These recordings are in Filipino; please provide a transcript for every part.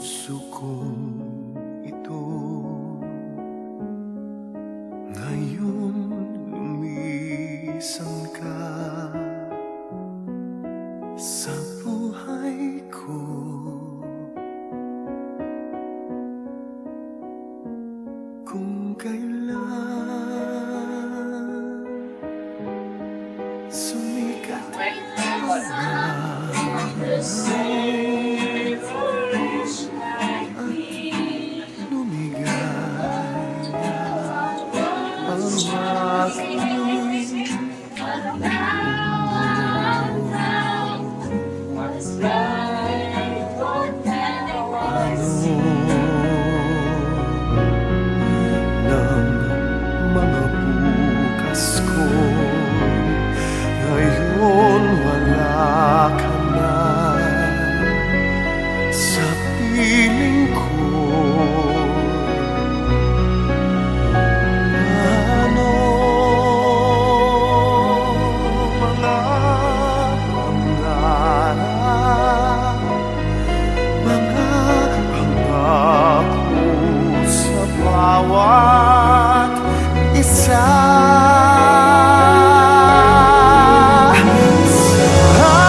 puso ko ito. Ngayon lumisan ka sa buhay ko. Kung kailan sumikat ang mga bukas ko. Ngayon wala ka na sa piling ko. Ano mga pangarap, mga pangako sa bawat isa.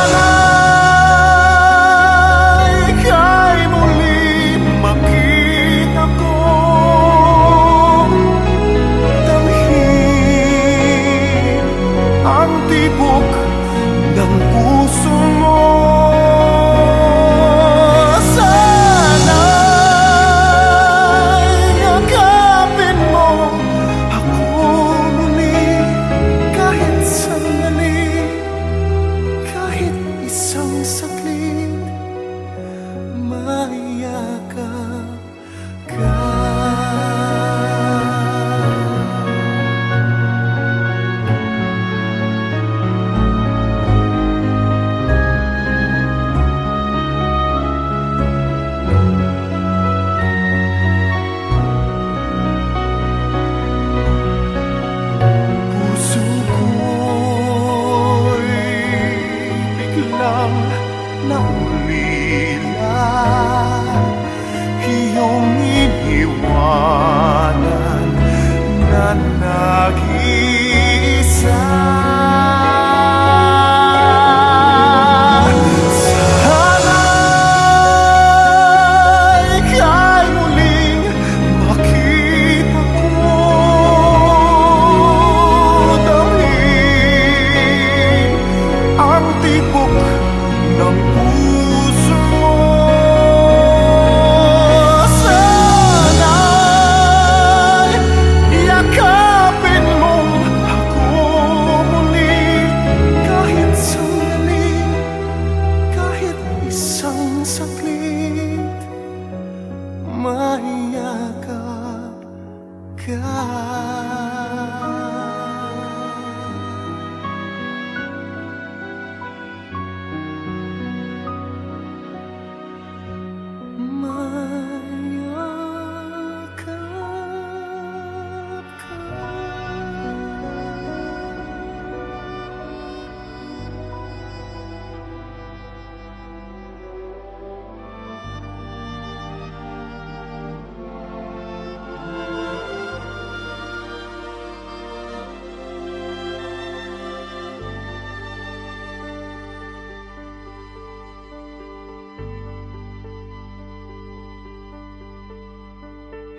Sana'y ika'y muling makita ko. Damhin ang tibok ng puso mo. Naulila iyong iniwanan na nag-iisa. Sana'y ika'y muling makita ko. Damhin ang tibok ng puso mo. Sana'y yakapin mo ako muli. Kahit sandali, kahit isang saglit, mayakap ka.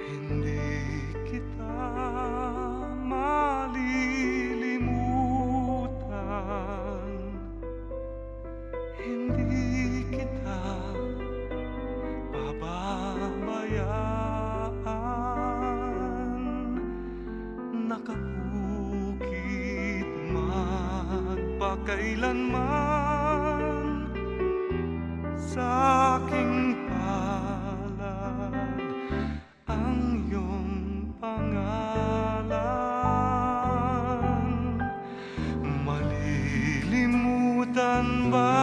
Hindi kita malilimutan, hindi kita pababayaan. Nakabukit magpakailanman sa aking palad ang iyong pangalan. Malilimutan ba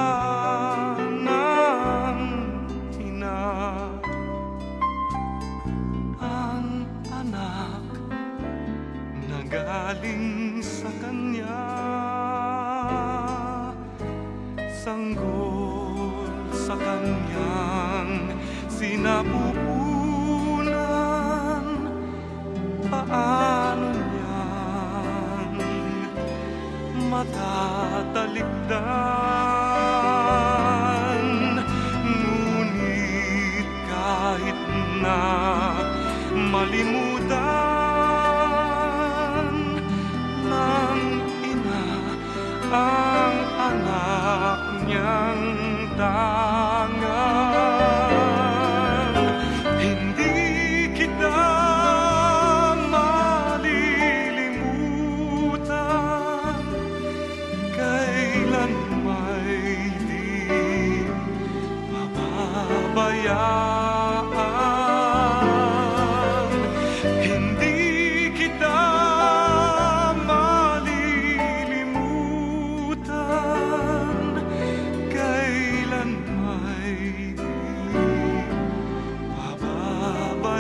ng ina ang anak na galing sa kanya? Sanggol sa kanyang sinapupunan, paano niyang matatalikdan? Ngunit kahit na malimutan ng ina ang anak niyang tangang, hindi kita malilimutan, kailan may di pababayaan. Hindi kita malilimutan, kailan may di pababayaan.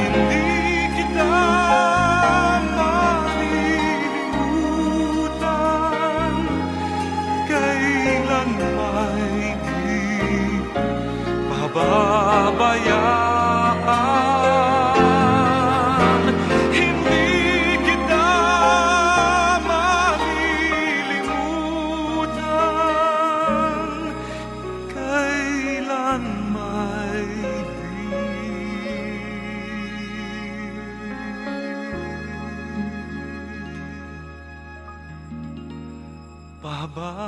Hindi kita malilimutan, kailan may di pababayaan. Hindi kita malilimutan, kailan may di pababayaan.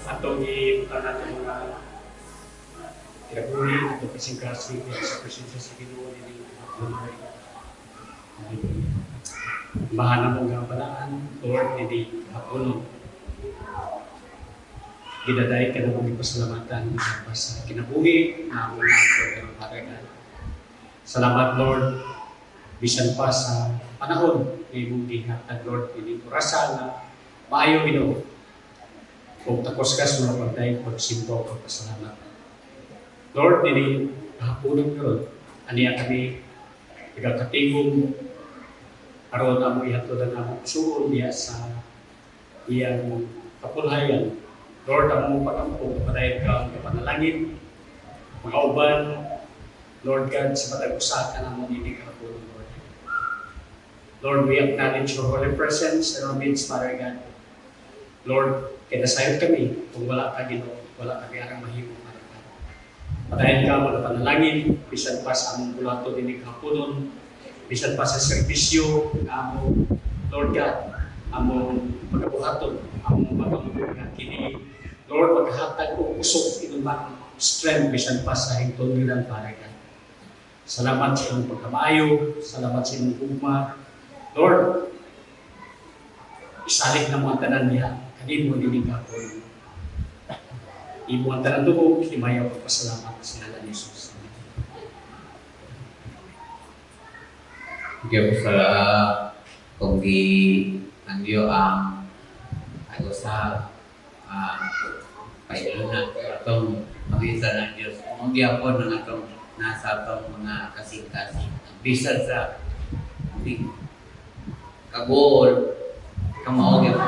Atong gibutan natin mga kinabuhi, atong kasing kasi sa presensya sa Ginoo nini bahan mo nga balaan, Lord, nini hapuno. Gidaday ka na mong ipasalamatan pa sa kinabuhi na mula ang pagkakaroon. Salamat, Lord, bisan pa sa panahon na imong gihatag, Lord, nini kurasa na maayo Ginoo. Kung takos ka sa mga pagdaig, pagsimpo, pagpasalamat. Lord, nini hapunan ko ron. Aniya kami, nagkakatigong aron ang ihatod ang among suon niya sa iyang kapulhayan. Lord, ang mong pag-ampong padayon ka ang kapanalangin, mga uban, Lord God, sa matag-usa ka na mong hindi hapunan, Lord. Lord, we acknowledge your holy presence in our midst, Father God. Lord, kaya nasayot kami kung wala ka Ginoo, wala ka kayang mahimo para ka. Patayin ka, mga panalangin, bisan pa sa among bulato dinig hapunon, bisan pa sa serbisyo, among Lord God, among pagkabuhaton, among pagkamubuhan kini. Lord, maghatag o usok inuman strength, bisan pa sa hingtong nilang para ka. Salamat sa iyong pagkamaayo, salamat sa iyong ugma. Lord, isalik na mga tanan niya, kanino dinig hapon. Imo ang tanan tubog, himayaw pagpasalamat sa ngalan ni Jesus. Diyo sa kung di andiyo ang ako sa pailo na atong mabisa ng Diyos. Kung di ako ng atong nasa atong mga kasing-kasing. Bisa sa kagol, kamaog yun.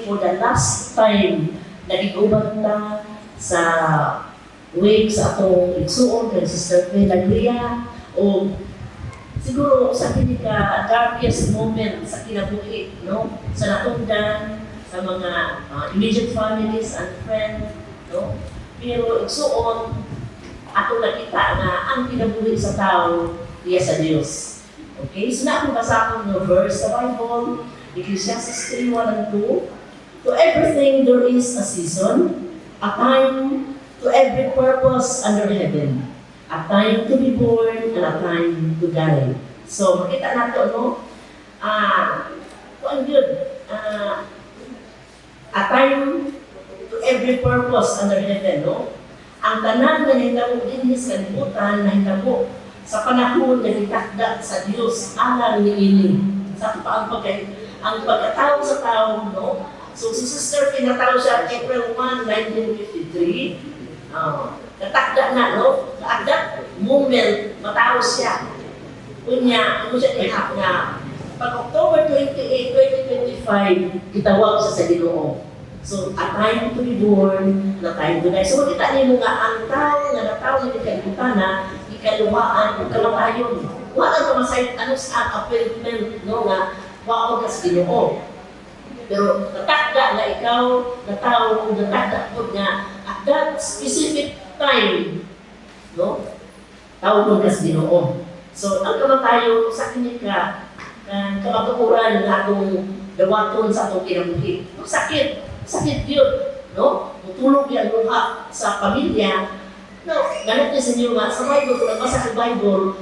For the last time nagiguban ta sa wake sa atong igsuon kay Sister Pelagria o siguro sa ka darkest moment sa kinabuhi, no, sa natungdan sa mga immediate families and friends, no, pero igsuon ato nakita nga ang kinabuhi sa tao diya sa Dios. Okay, so na akong basahon ng verse sa Bible, Ecclesiastes 3:1 and 2. To everything there is a season, a time to every purpose under heaven, a time to be born and a time to die. So makita nato, no? Kuan good. A time to every purpose under heaven, no? Ang tanan na hitabo dinhi sa kalibutan na hitabo sa panahon na gitakda sa Dios alang niini. Sa ang pagkatao sa tao, no? So si Sister pinatao siya April 1, 1953. Natakda na, no? At moment, matao siya. Kunya, ano siya ihap nga. Pag October 28, 2025, itawag siya sa Ginoo. So, a time to be born, a time to die. So, makita niyo nga, ang tao nga natao na ikalimutan na, ikaluhaan, kamatayon. Wala ka masayit, ano sa appointment, no, nga, wawag ka sa Ginoo. Pero natakda na ikaw, natao, natakda po nga, at that specific time, no, tawag ka sa Ginoo. So, ang kamatayon sa klinika, kamatukuran ng atong dawaton sa atong kinabuhi. No, sakit yun, no? Tutulog yan luha sa pamilya. No, ganit niya sa inyo nga, sa Bible, kung nagbasa sa Bible,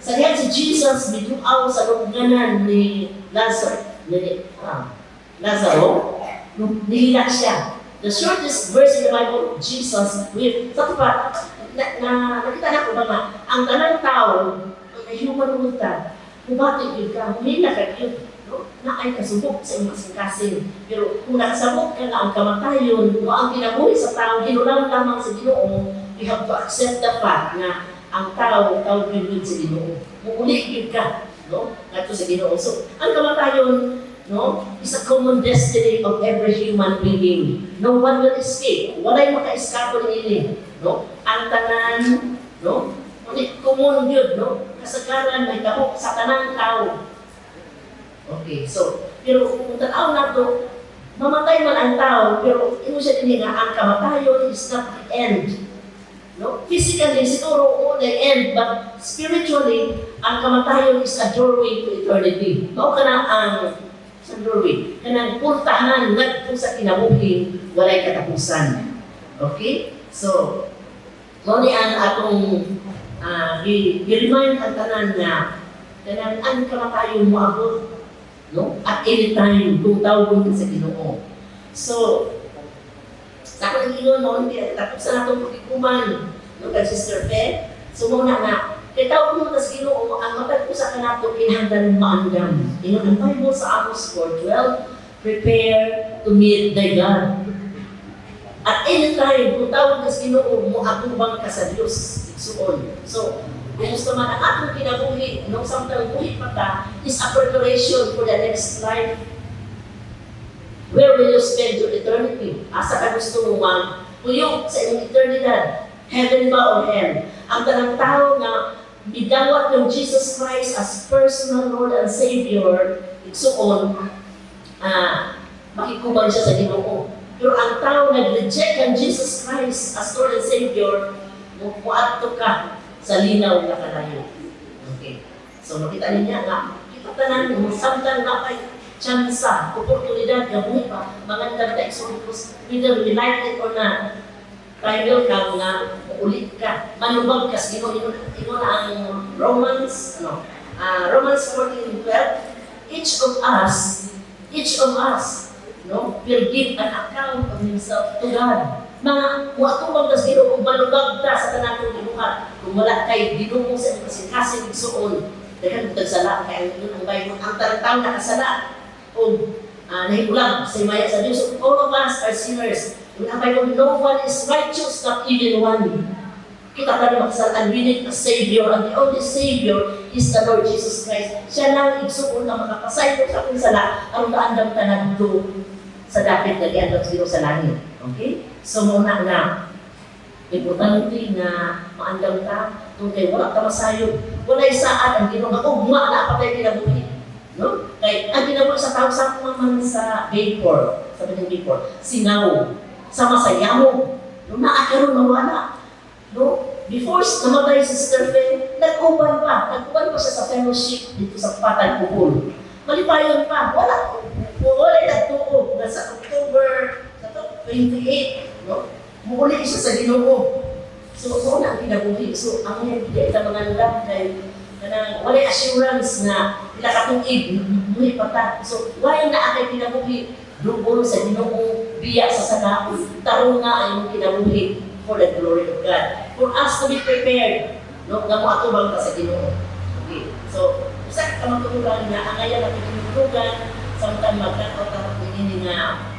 sa diyan si Jesus biduaw sa lungganan ni Lazaro, nihila siya. The shortest verse in the Bible, Jesus wept. Sa pa, nakita na ko ba nga, ang tanang tao, ay human ulta, kumati yun ka, humila ka yun, no? Na ay kasubok sa iyong kasing-kasing. Pero kung nakasabot ka na ang kamatayon, no, ang kinabuhi sa tao, hinulang lamang sa Ginoo, we have to accept the fact na ang tao pinwid sa Ginoo. Muli ka, no? Nato sa Ginoo. So, ang kamatayon, no, is a common destiny of every human being. No one will escape. Walay maka-eskapo nili, no? Ang tanan, no? Common yun, no? Kasagaran may kahok sa tanang tao. Okay, so, pero kung tanaw na to, mamatay man ang tao, pero ino siya din nga, ang kamatayon is not the end. No? Physically, siguro, the end, but spiritually, ang kamatayon is a doorway to eternity. Mao ka na ang sa doorway. Kanang puntahan ngadto sa kinabuhi, walay katapusan. Okay? So, mao ni ang atong i-remind ang tanan na kanang ang kamatayon mo abot, no? At any time, kung tawgon ka sa Ginoo. So, sa akong ingon mo, tapos sa natong pagkikuman, no, kay Sister Fe, so muna nga, kaya tawag mo sa Ginoo, ang matag ko sa kanato, kinahanglan maandam. Ingon ang Bible sa Amos 4:12, prepare to meet thy God. At any time, kung tawag ka sa Ginoo, mo atubang ka sa Diyos. Igsuon. So, kung gusto man ang atong kinabuhi, nung samtang buhi pa ta, is a preparation for the next life. Where will you spend your eternity? Asa ka gusto mo tuyok sa inyong eternidad? Heaven ba o hell? Ang tanang tao na bidawat ng Jesus Christ as personal Lord and Savior, igsuon, makikuban siya sa Ginoo. Pero ang tao nag-reject ng Jesus Christ as Lord and Savior, muadto ka sa linaw na kalayo. Okay. So makita niya nga, kita tanan mo samtang na kay tsansa, oportunidad nga buhi pa, magandang textbooks, whether we like it or not, trial ka nga, ulit ka, manubag ka, ino na ang Romans 14:12, each of us, no, will give an account of himself to God. Mga muatubang tas Ginoo kung malubag ta sa tanan ng gibuhat, kung wala kay Ginoo sa kasing igsuon, daghang tagsala kay ang Bible ang tarang nakasala o nahibulag sa maya sa Dios. All of us are sinners. Ang Bible, no one is righteous, not even one. Kita tayo makasalaan, we need a Savior, and the only Savior is the Lord Jesus Christ. Siya lang igsuon na makapasaylo sa aking sala, ang naandam tanan do sa dapit na liandam sino sa langit. Okay? So muna na, importante na maandam ka, kung kayo wala ka masayog, wala isaat ang ginong ugma na patay kinabuhi. No? Kaya ang ginagawa sa tao sa man sa vapor, sabi ng vapor, singaw, sa masayaw, no, naakaroon mawala. No? Before namatay si Sister Fe, nag-uban pa siya sa fellowship dito sa Patag Pupul. Malipayon pa, wala nagtuog na sa October 28, no? Muli siya sa Ginoo. So, na ang kinabuhi. So, ang hindi ita mangandam kay wala assurance na ila katuig, buhi pa ta. So, why na akay kinabuhi? Lubon sa Ginoo, biya sa sanaon, tarong nga ang kinabuhi for the glory of God. For us to be prepared, no? Nga mo atubang ka sa Ginoo. Okay. So, usa ka magtulugan na ang ayan na pinulugan samtang magkakaroon din nga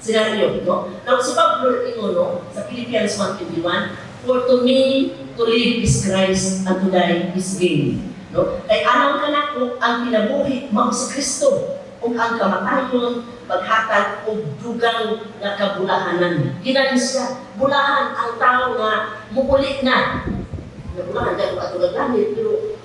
scenario, no? Now, si Pablo no, sa Philippians 1:21, for to me, to live is Christ, and to die is gain. No? Kay anong kanako ang kinabuhi mao si Kristo, ug ang kamatayon paghatag og dugang nga kabulahanan. Kinahanglan siya, bulahan ang tao nga muuli na. Nabulahan dahil ato langit, pero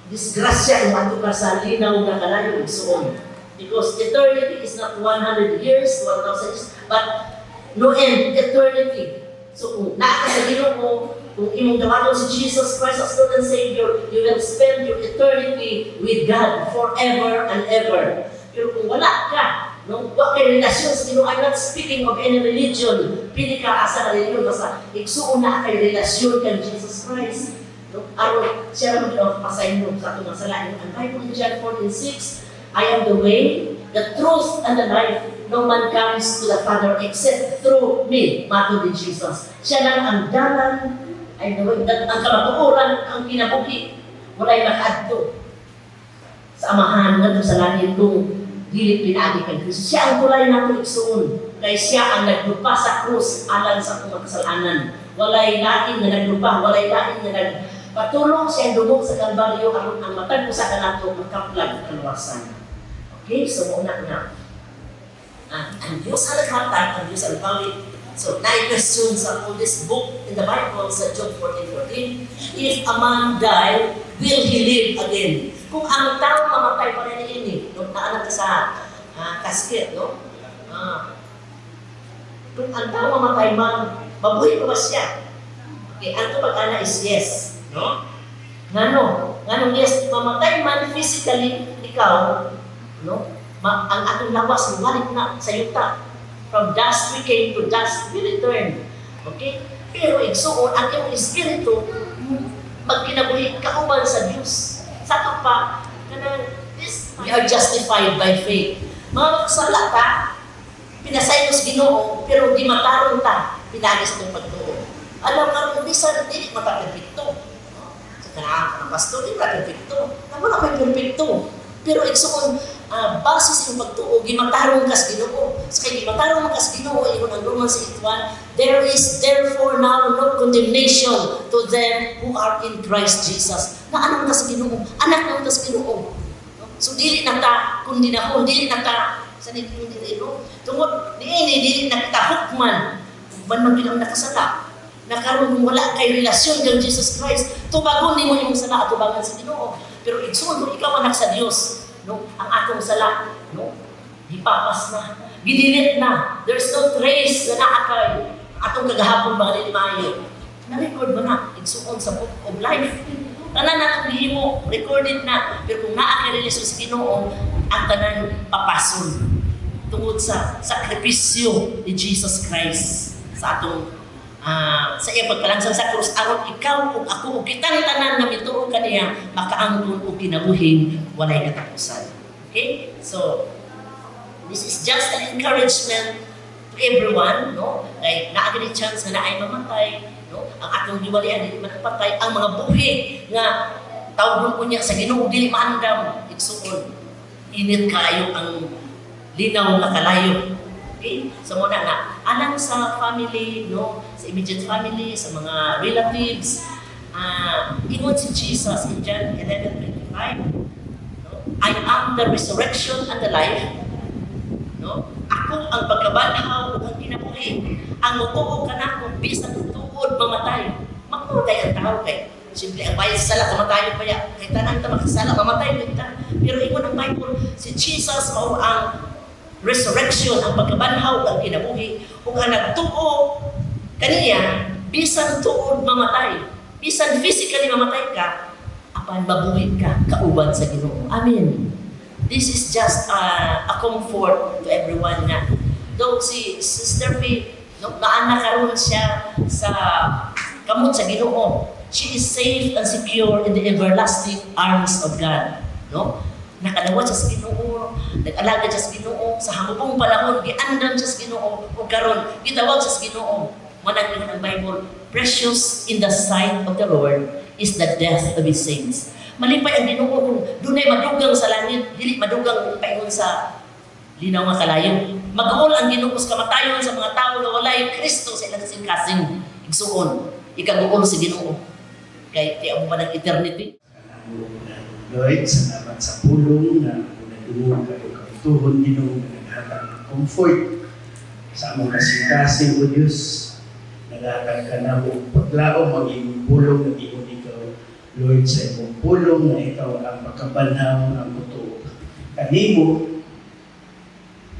disgrasya ang ato ka sa linaw nga kalayo igsuon. Because eternity is not 100 years, 1,000 years, but no end, eternity. So kung naka sa Ginoo, kung imong dawaton si Jesus Christ as Lord and Savior, you will spend your eternity with God forever and ever. Pero kung wala ka, no, wala kay relasyon sa Ginoo, I'm not speaking of any religion, pili ka asa na religion, basta igsuon na kay relasyon kay Jesus Christ. No? Aron siya naman ang pasayno sa itong masalain. Ang Bible in John 14:6, I am the way, the truth, and the life. No man comes to the Father except through me, matod ni Jesus. Siya lang ang dalan, ay the way, ang kamatuoran, ang kinabuhi. Wala'y makaadto sa amahan nga sa langit kung dili pinagi kay Kristo. Siya ang tulay na kong igsuon. Kaya siya ang naglupa sa krus alang sa akong kasalanan. Wala'y lain na naglupa, wala'y lain na nagpatulong siya dumog sa Kalbaryo aron ang matag ko sa kanato makaplag kalwasan. Okay, so muna na. Ang Diyos ang naghatag, ang Diyos ang bawit. So, na-question sa all this book in the Bible sa John 14:14. If a man die, will he live again? Kung ang tao mamatay pa rin ini, nung naanak ka sa casket, no? Kung ang tao mamatay, mabuhay pa ba siya? Okay, ang pag-ana is yes, no? Nganong yes, mamatay man physically, ikaw, no? Ang atong lawas, mawalit na sa yuta. From dust we came, to dust we return. Okay? Pero igsuon, ang iyong espiritu, magkinabuhi kauban sa Diyos. Sa ito pa, we are justified by faith. Mga magsala ka, pinasay mo sa Ginoo, pero di mataron ta, pinagis mong pagtuo. Alam ka kung bisa, hindi mataperfecto. Sa kanaan ng pastor, hindi mataperfecto. Naman ako yung perfecto. Pero igsuon, base sa iyong pagtuo, gimatarong ka sa Ginoo. Sa kaya gimatarong ka sa Ginoo, iyon ang Romans 8:1, there is therefore now no condemnation to them who are in Christ Jesus. Na anak ka sa Ginoo, anak na ka sa Ginoo. So dili na ta, kundi na ko, dili na ta, sa kundi no? Tungod, dili na kita hukman. Man magbilang nakasala. Nakaroon kung wala kay relasyon ng Jesus Christ, tubagon ni mo yung sala at tubagan sa Ginoo. Pero igsoon mo, ikaw anak sa Diyos. No? Ang atong sala, no? Hipapas na. Ginilit na. There's no trace na naakay. Atong kagahapon ba rin maayo. Na-record mo na. Igsuon sa book of life. Tanan na itong himo, recorded na. Pero kung naakay relasyon sa Ginoo, ang tanan papason. Tungod sa sakripisyo ni Jesus Christ sa atong sa iya pagkalansang sa krus, aron ikaw ug ako ug kitang tanan nga mituo kaniya makaangkon og kinabuhing walay katapusan. Okay? So this is just an encouragement to everyone, no? Like naa gani chance nga naay mamatay, no? Ang atong giwalian dili man patay, ang mga buhi nga tawgon ko niya sa Ginoo dili maandam, igsuon. Init kaayo ang linaw nga kalayo. Okay? So muna nga, alang sa family, no? Sa immediate family, sa mga relatives, ingon si Jesus in John 11:25, no? I am the resurrection and the life. No? Ako ang pagkabanhaw ug ang kinabuhi. Ang mutuo ka na kung bisan tuod mamatay. Mamatay ang tao kay. Simple ang bayad sa sala, kamatayon pa yan. Kaya tanan ta makasala, mamatay kita. Pero ingon ang Bible, si Jesus mao ang resurrection, ang pagkabanhaw, ang kinabuhi, kung ang nagtuo kaniya, bisan tuod mamatay, bisan physically mamatay ka, apan mabuhi ka, kauban sa Ginoo. Amen. This is just a comfort to everyone na. Though si Sister Faith, no, naana karon siya sa kamot sa Ginoo, she is safe and secure in the everlasting arms of God. No? Nakadawat siya sa Ginoo, nag-alaga siya sa Ginoo, sa hamupong panahon, giandam siya sa Ginoo, o karon gitawag siya sa Ginoo. Manang ang Bible, precious in the sight of the Lord is the death of His saints. Malipay ang Ginoo kung dunay madugang sa langit, dili madugang paingon sa linaw nga kalayo. Mag-ol ang Ginoo sa kamatayon sa mga tao nga walay Kristo sa ilang kasing-kasing. Igsuon, ikaguol sa Ginoo. Kay amo pa ng eternity. Lord, salamat sa pulong na nadungo kayo kautuhon Ginoo nga naghatag ng comfort sa among kasing-kasing o Diyos. Naghatag ka na mong paglaom ang iyong pulong na iyong ikaw, Lord, sa iyong pulong na ikaw ang pagkabanhaw ng buto. Kanimo,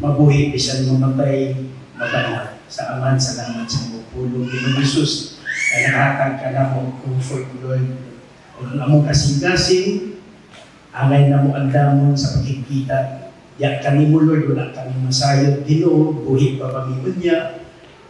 mabuhi bisan mamatay mabanhaw. Sa aman, salamat sa iyong pulong Ginoo Jesus na naghatag ka na mong comfort, Lord. Ang among kasing-kasing angay na mo andamon sa pagkikita. Ya kami mo Lord, wala kami masayod Ginoo, buhi pa pamiun niya,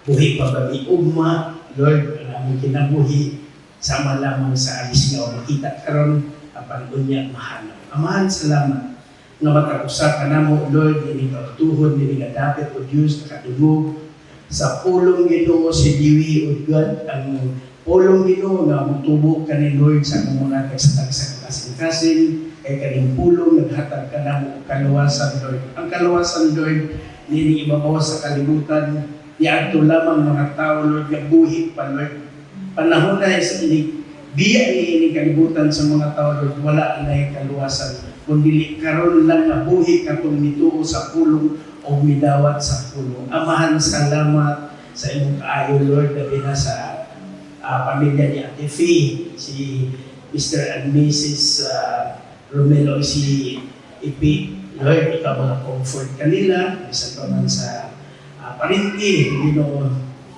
buhi pa kami ugma, Lord, ang among kinabuhi, sama lamang sa alis nga o makita karon apan unya mahalaw. Amahan, salamat nga matakusa ka na mo, Lord, ini pagtuhod, ini kadapit o Diyos, nakadulog sa pulong Ginoo si Diwi o God, ang pulong Ginoo nga mutubo ka ni Lord sa mga kagsatag sa kasing-kasing, kay kaning pulong naghatag ka na mo kaluwasan, Lord. Ang kaluwasan, Lord, nini ibabaw sa kalibutan, iadto lamang mga tao, Lord, nga buhi pa, Lord. Panahon na sa inig, biya ni kalibutan sa mga tao, Lord, wala na kaluwasan. Kundi karon lang na buhi ka kung mituo sa pulong o midawat sa pulong. Amahan, salamat sa imong kaayo, Lord, na sa pamilya ni Ate Fee, si Mr. and Mrs. Romelo si Ipi. Lord, ikaw mga comfort kanila, isa pa man sa parinti,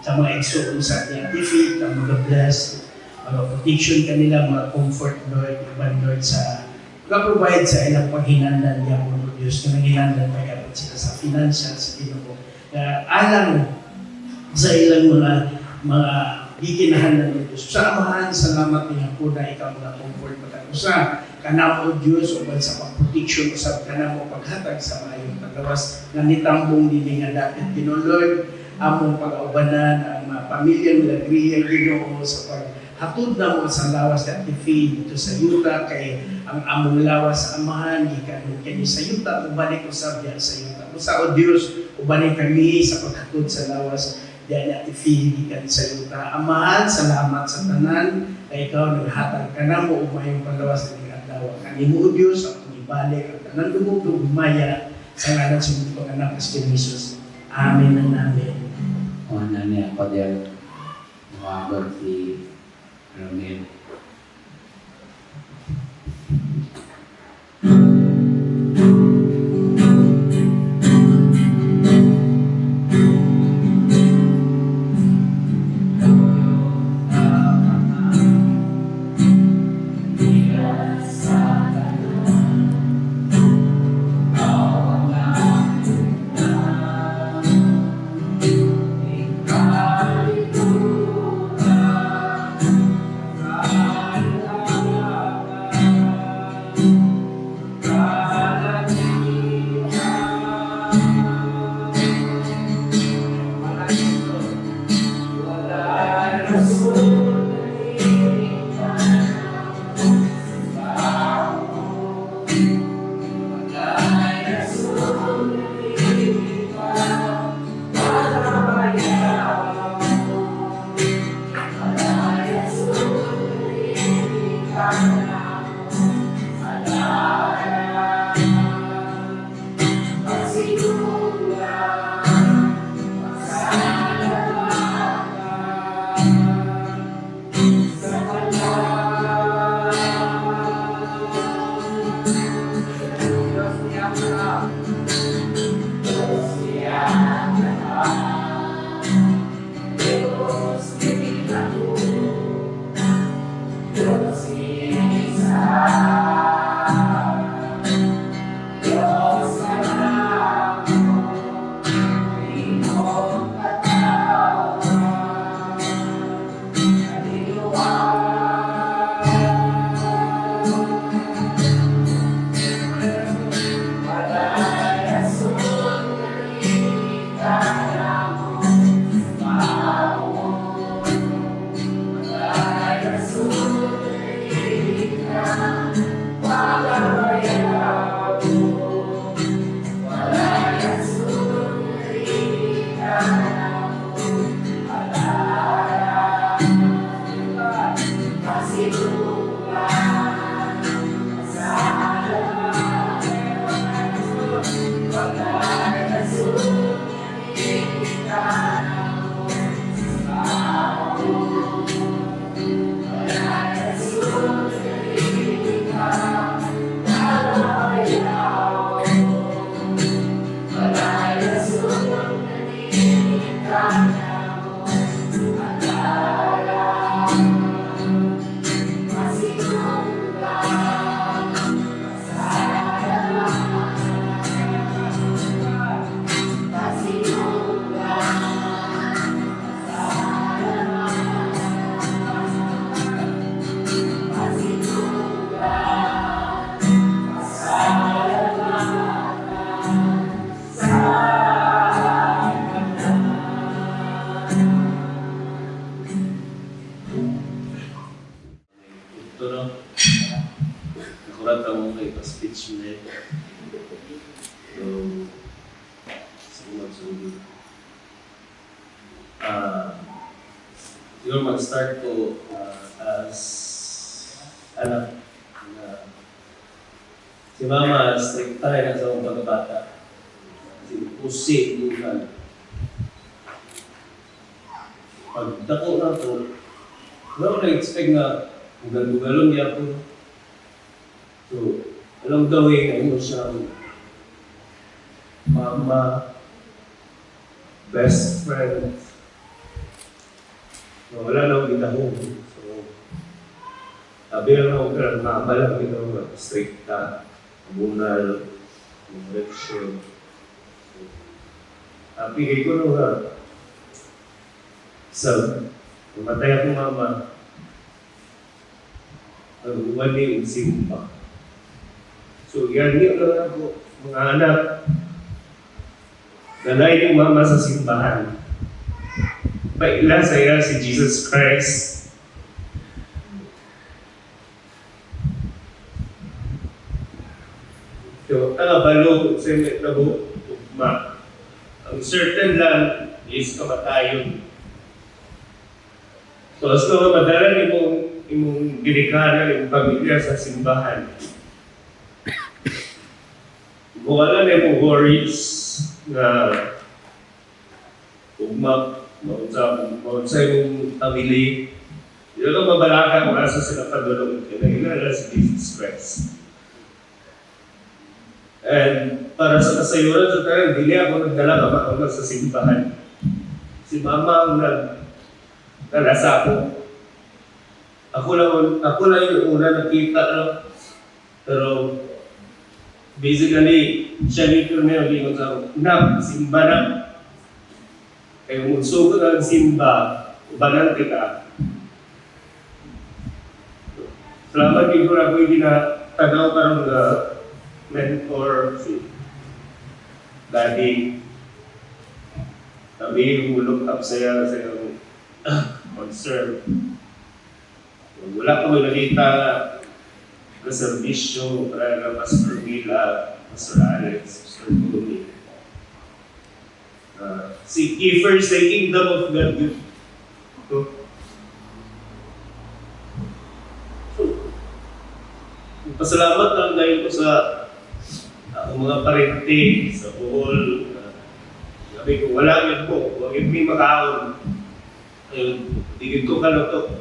sa mga igsoon sa ating TV, ikaw mga bless, mga protection kanila, mga comfort, Lord, iban Lord sa provide sa ilang paghinandan niya po, Diyos, na nanghinandan magkapit sila sa financial, sa Ginoo. Alang sa ilang mga giginahan ng Diyos. Sa amahan, salamat niya po na ikaw mga comfort magkakusa. Kanamo Diyos, o sa pag-protection, usap kanamo paghatag sa mayong paglawas na nitambong dili nga dapat Lord, among pag-aubanan ang mga pamilya milagriya Ginoo sa paghatod na mo sa lawas at feed dito sa yuta kay ang among lawas sa amahan gikan kini sa yuta ubalik usab diyan sa yuta. Sa o Dios ubalik kami sa paghatod sa lawas diyan at feed gikan sa yuta. Amahan, salamat sa tanan kay ikaw naghatag kanamo umayong paglawas sa kanimo Diyos at ibalik ang tanan lumog gumaya sa ngalan sa mga panganak ni Jesus. Amen and amen. Una niya ako dyan, mawagod si Romel. Siguro mag-start ko as anak na si mama strict tayo na sa mga pagkabata. Kasi pusi, bukan. Pag dako na to, wala ko na-expect na Ugal-ugalon niya po. So, along the way, ano siyang mama, best friend. So, wala na akong ginahon. So, sabi lang ako, mama lang ginahon, stricta, abunal, direction. Pigay ko nung namatay akong mama, nagumali yung simba. So, yan lang ako, mga anak, dalay yung mama sa simbahan. Paila saya si Jesus Christ. So, balo, sa nabo, ugma. Ang certain lang is kamatayon. So, as ko madalan imong ginikanan, imong pamilya sa simbahan. Wala na imong worries na ugma, maunsa imong pamilya. Yun ang mabalaka kung asa sila padulong. Kailangan si Jesus Christ. And para sa kasayuran sa tayo, hindi ako nagdala ka sa simbahan. Si mama ang nagdala ko. Ako lang yung una nakita, no? Pero basically, siya nito na yung lingon sa akin, simba na. Kaya kung sugo ng simba, ubanan kita. Salamat din ko na ako yung ginatagaw karong mentor si Daddy. Sabi, look up sa yung concern. Wala ko nakita na servisyo para na Pastor Mila, Pastor Alex, Pastor Tony. Seek ye first the kingdom of God. Pasalamat lang dahil ko sa akong mga parente sa buhol. Sabi ko, wala yun po. Huwag yun may makaon. Ayun, tigil ko ka na to.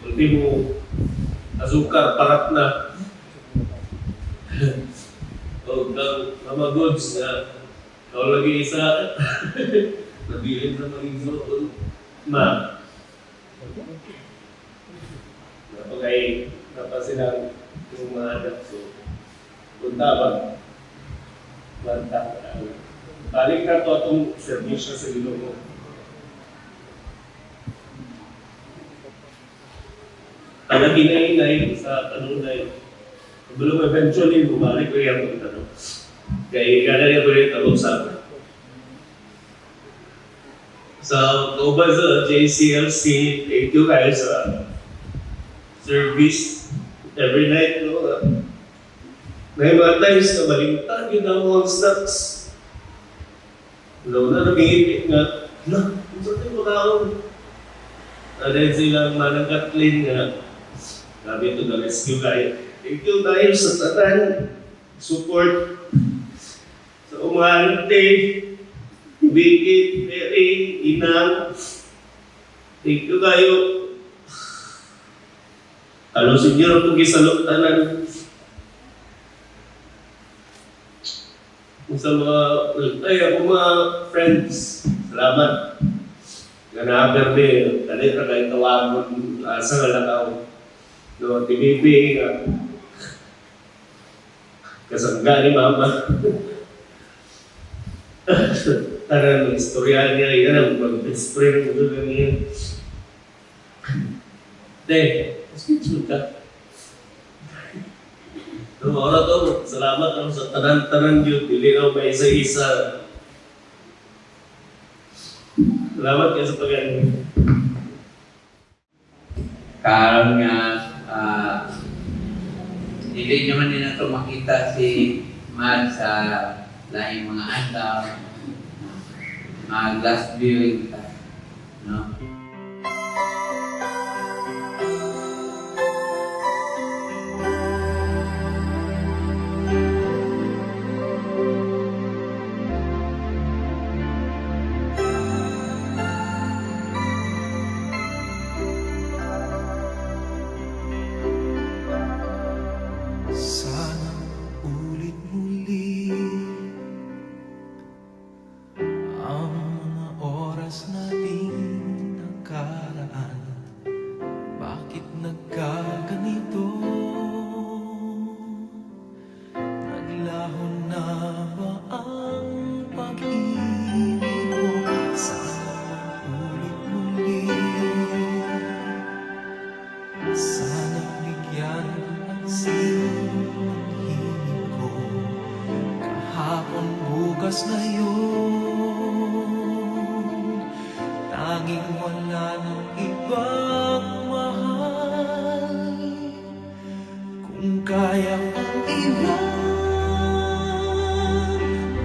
Hindi mo azúcar, parat na. O, mga goods na ikaw lagi isa. Nabilin na maging zoon. Napagay, napasilang yung mga anak. So, punta ba? Banta. Balik na to itong servisyo sa Ilonggo. Hinay sa kanunay. Belum eventually bumalik ko yung tanong. Kaya gana ko rin tanong sa akin. So, kauban sa JCLC, thank you guys sa service every night. No? May mga times na malimtan yun ang mga stocks. Wala na nabingit nga, kung saan tayo makaon? Dahil silang manang Kathleen nga, sabi ito na rescue guy. Thank you tayo sa tatan, support sa umante, Bikit, Mary, Inang. Thank you kayo. Halusin nyo na itong gisaluktanan. Sa ako mga friends, salamat. Ganaber din, dali na kayo tawagon, asa nga lang ako. No, TVP, kasangga ni Mama. Tarang istorya niya, yan ang mag-spray ng ulo niya. Schedule ka. No, oras to, salamat ako sa tanan-tanan yun, dili na may isa-isa. Salamat kayo sa pag-anin. Karon nga, hindi naman din nato makita si Mad sa lahing mga andaw, last viewing ta, no? bukas ngayon, tanging wala ng ibang mahal. Kung kaya kong iwan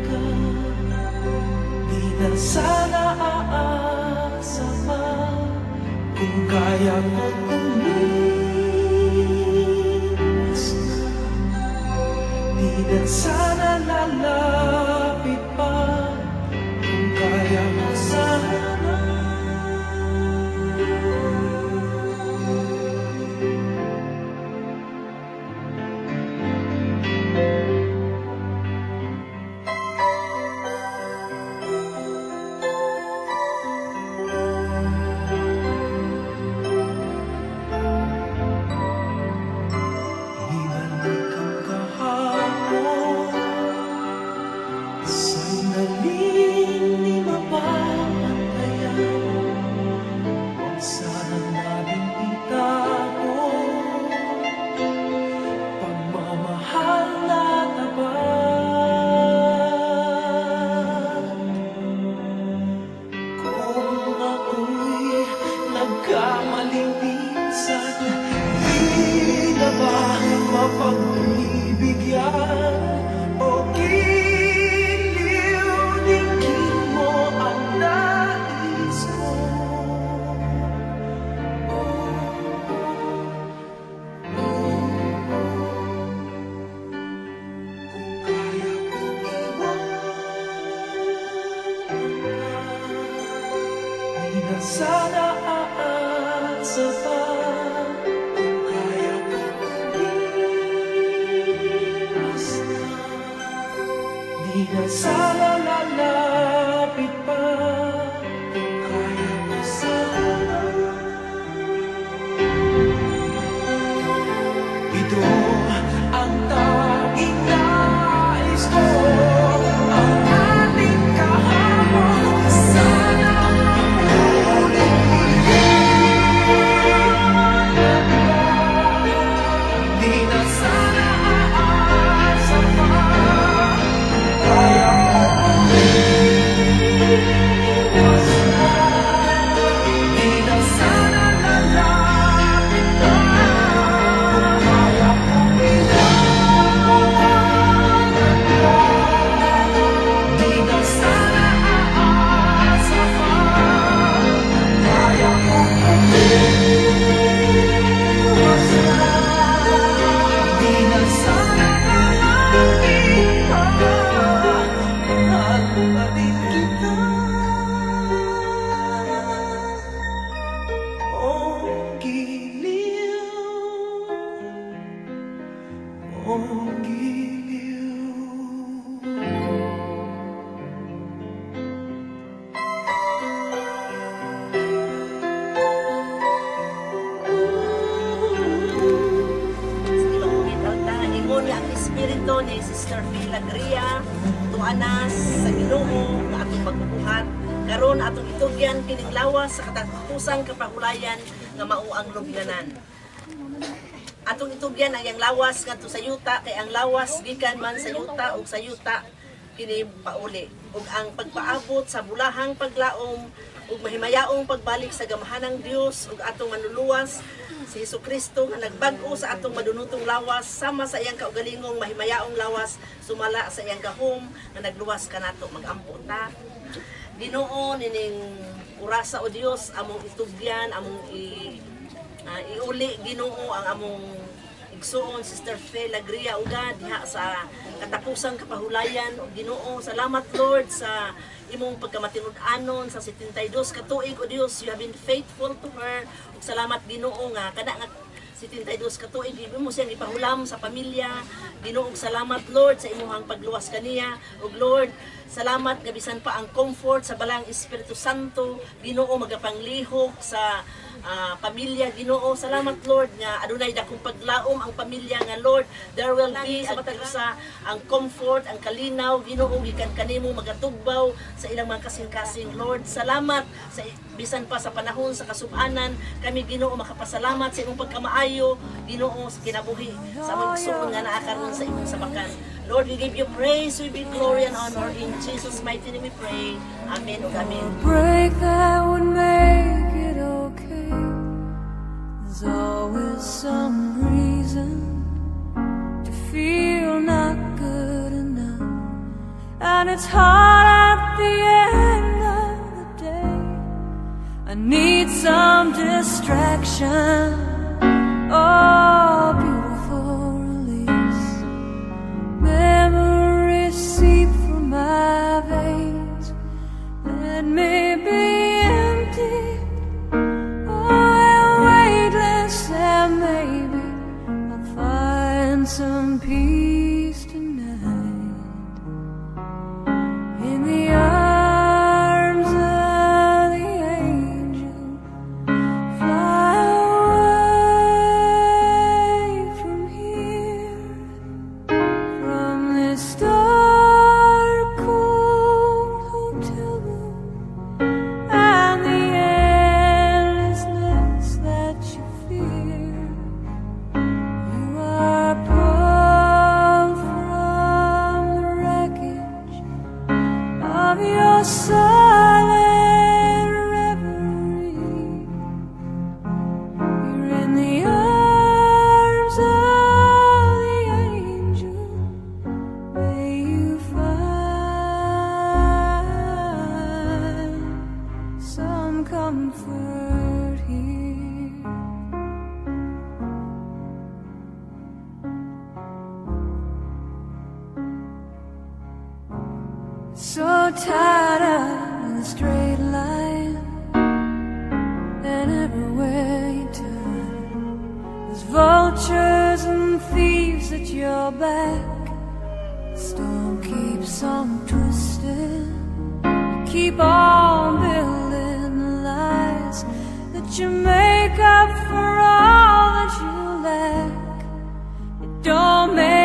ka, di na sana aasa pa. Kung kaya kong umiwas na, di na sana lalapit pa. Kung kaya mo sana. Ibalik ang kahapon, sandaling di mapapatayan. Huwag sana namin itago pagmamahal na tapat. Kung ako'y nagkamaling minsan, di na ba mapagbibigyan o giliw dinggin mo ang nais ko? Kung kaya kong iwan ka, di na sana aasa pa. Kung kaya kong umiwas na, di na sana lalapit pa. Kung kaya mo sana. Ito ang tanging nais ko, ang ating kahapon. Sana di na sana aasa pa. Kaya ko umiwas na, di na sana lalapit ka. Kaya ko iwanan ka, di na sana aasa pa. Kaya ko umiwas na, di na sana lalapit ka. Mahal pa din kita. Oh, giliw. Oh, giliw. Ilongit ang ingon niya ang espiritu ni Sister Phil Agria tuanas sa Ginoo nga atong pagbubuhat karon atong itugyan kining lawas sa katatapusang kapahulayan nga mao ang lubnganan. Atong itugyan ang iyang lawas ngadto sa yuta kay ang lawas gikan man sa yuta ug sa yuta kini pauli ug ang pagpaabot sa bulahang paglaom ug mahimayaong pagbalik sa gamahanang Dios ug atong manluluwas si Jesucristo nga nagbag-o sa atong madunutong lawas sama sa iyang kaugalingong mahimayaong lawas sumala sa iyang gahom nga nagluwas kanato magampo ta. Ginoo nining orasa o Dios among itugyan among iuli Ginoo ang among igsuon Sister Phil Agria uga diha sa katapusang kapahulayan o Ginoo. Salamat Lord sa imong pagkamatinud-anon sa 72 ka tuig o Dios. You have been faithful to her. Ug salamat Ginoo nga kada nga 72 ka tuig mo siyang ipahulam sa pamilya. Ginoo, salamat Lord sa imong pagluwas kaniya. Ug Lord, salamat nga bisan pa ang comfort sa balang Espiritu Santo. Ginoo, magapanglihok sa pamilya. Ginoo, salamat Lord nga adunay dakong paglaom ang pamilya nga Lord. There will be sa ang comfort, ang kalinaw. Ginoo, gikan kanimo magatugbaw sa ilang mga kasing-kasing. Lord, salamat sa bisan pa sa panahon sa kasub-anan. Kami Ginoo makapasalamat sa imong pagkamaayo. Ginoo, sa kinabuhi sa mga igsoon nga naa karon sa imong sabakan. Lord, we give you praise, we give glory and honor in Jesus' mighty name we pray. Amen. Amen. break that would make it okay. There's always some reason to feel not good enough, and it's hard at the end of the day. I need some distraction, oh, beautiful release. Memories seep through my veins. Let me be empty, oh, weightless, and maybe I'll find some peace tonight in the arms of the angel. Fly away from here, from this dark, cold hotel room, and the endlessness that you fear. You are pulled from the wreckage of your silent reverie. You're in the arms of the angel. May you find some comfort here. So tired of the straight line, and everywhere you turn, there's vultures and thieves at your back. The storm keeps on twisting. You keep on building the lies that you make up for all that you lack. It don't make